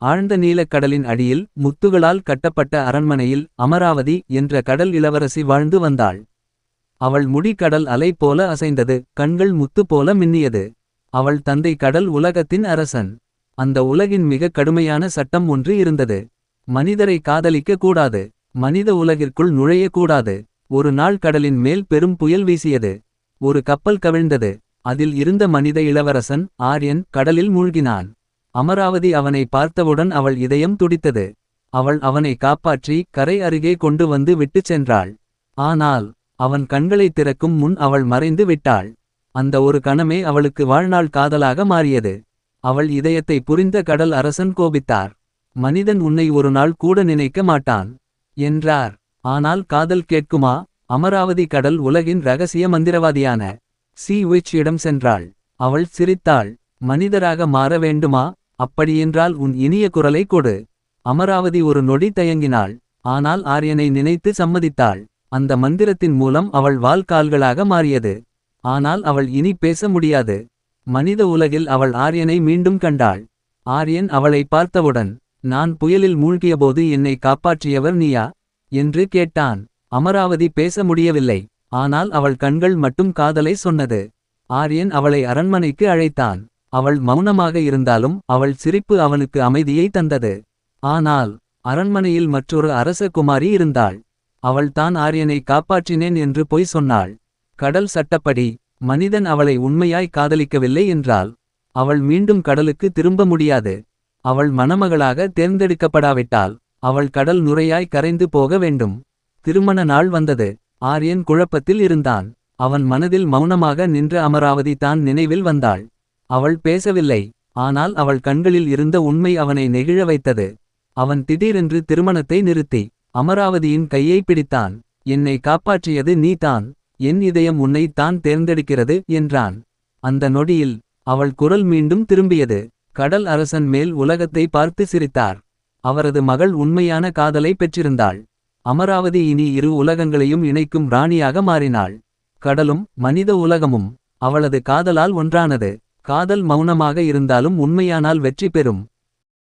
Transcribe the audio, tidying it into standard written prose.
ஆழ்ந்த நீலக் கடலின் அடியில் முத்துகளால் கட்டப்பட்ட அரண்மனையில் அமராவதி என்ற கடல் இளவரசி வாழ்ந்து வந்தாள். அவள் முடி கடல் அலை போல அசைந்தது, கண்கள் முத்து போல மின்னியது. அவள் தந்தை கடல் உலகத்தின் அரசன். அந்த உலகின் மிக கடுமையான சட்டம் ஒன்று இருந்தது. மனிதரை காதலிக்க கூடாது. மனித உலகிற்குள் நுழைய கூடாது. ஒரு நாள் கடலின் மேல் பெரும் புயல் வீசியது. ஒரு கப்பல் கவிழ்ந்தது. அதில் இருந்த மனித இளவரசன் ஆர்யன் கடலில் மூழ்கினான். அமராவதி அவனை பார்த்தவுடன் அவள் இதயம் துடித்தது. அவள் அவனை காப்பாற்றி கரை அருகே கொண்டு வந்து விட்டுச் சென்றாள். ஆனால் அவன் கண்களை திறக்கும் முன் அவள் மறைந்து விட்டாள். அந்த ஒரு கணமே அவளுக்கு வாழ்நாள் காதலாக மாறியது. அவள் இதயத்தை புரிந்த கடல் அரசன் கோபித்தார். மனிதன் உன்னை ஒரு நாள் கூட நினைக்க மாட்டான் என்றார். ஆனால் காதல் கேட்குமா? அமராவதி கடல் உலகின் இரகசிய மந்திரவாதியான சீ விச் இடம் சென்றாள். அவள் சிரித்தாள். மனிதராக மாற வேண்டுமா? அப்படியென்றால் உன் இனிய குரலை கொடு. அமராவதி ஒரு நொடி தயங்கினாள். ஆனால் ஆரியனை நினைத்து சம்மதித்தாள். அந்த மந்திரத்தின் மூலம் அவள் வால் கால்களாக மாறியது. ஆனால் அவள் இனி பேச முடியாது. மனித உலகில் அவள் ஆரியனை மீண்டும் கண்டாள். ஆரியன் அவளை பார்த்தவுடன், நான் புயலில் மூழ்கியபோது என்னை காப்பாற்றியவர் நீயா என்று கேட்டான். அமராவதி பேச முடியவில்லை. ஆனால் அவள் கண்கள் மட்டும் காதலை சொன்னது. ஆரியன் அவளை அரண்மனைக்கு அழைத்தான். அவள் மௌனமாக இருந்தாலும் அவள் சிரிப்பு அவனுக்கு அமைதியை தந்தது. ஆனால் அரண்மனையில் மற்றொரு அரச குமாரி இருந்தாள். அவள் தான் ஆரியனை காப்பாற்றினேன் என்று பொய் சொன்னாள். கடல் சட்டப்படி மனிதன் அவளை உண்மையாய் காதலிக்கவில்லை என்றால் அவள் மீண்டும் கடலுக்கு திரும்ப முடியாது. அவள் மணமகளாக தேர்ந்தெடுக்கப்படாவிட்டால் அவள் கடல் நுரையாய் கரைந்து போக வேண்டும். திருமண நாள் வந்தது. ஆரியன் குழப்பத்தில் இருந்தான். அவன் மனதில் மௌனமாக நின்ற அமராவதி தான் நினைவில் வந்தாள். அவள் பேசவில்லை. ஆனால் அவள் கண்களில் இருந்த உண்மை அவனை நெகிழ வைத்தது. அவன் திடீரென்று திருமணத்தை நிறுத்தி அமராவதியின் கையை பிடித்தான். என்னை காப்பாற்றியது நீ தான். என் இதயம் உன்னை தான் தேர்ந்தெடுக்கிறது என்றான். அந்த நொடியில் அவள் குரல் மீண்டும் திரும்பியது. கடல் அரசன் மேல் உலகத்தை பார்த்து சிரித்தார். அவரது மகள் உண்மையான காதலை பெற்றிருந்தாள். அமராவதி இனி இரு உலகங்களையும் இணைக்கும் ராணியாக மாறினாள். கடலும் மனித உலகமும் அவளது காதலால் ஒன்றானது. காதல் மௌனமாக இருந்தாலும் உண்மையானால் வெற்றி பெறும்.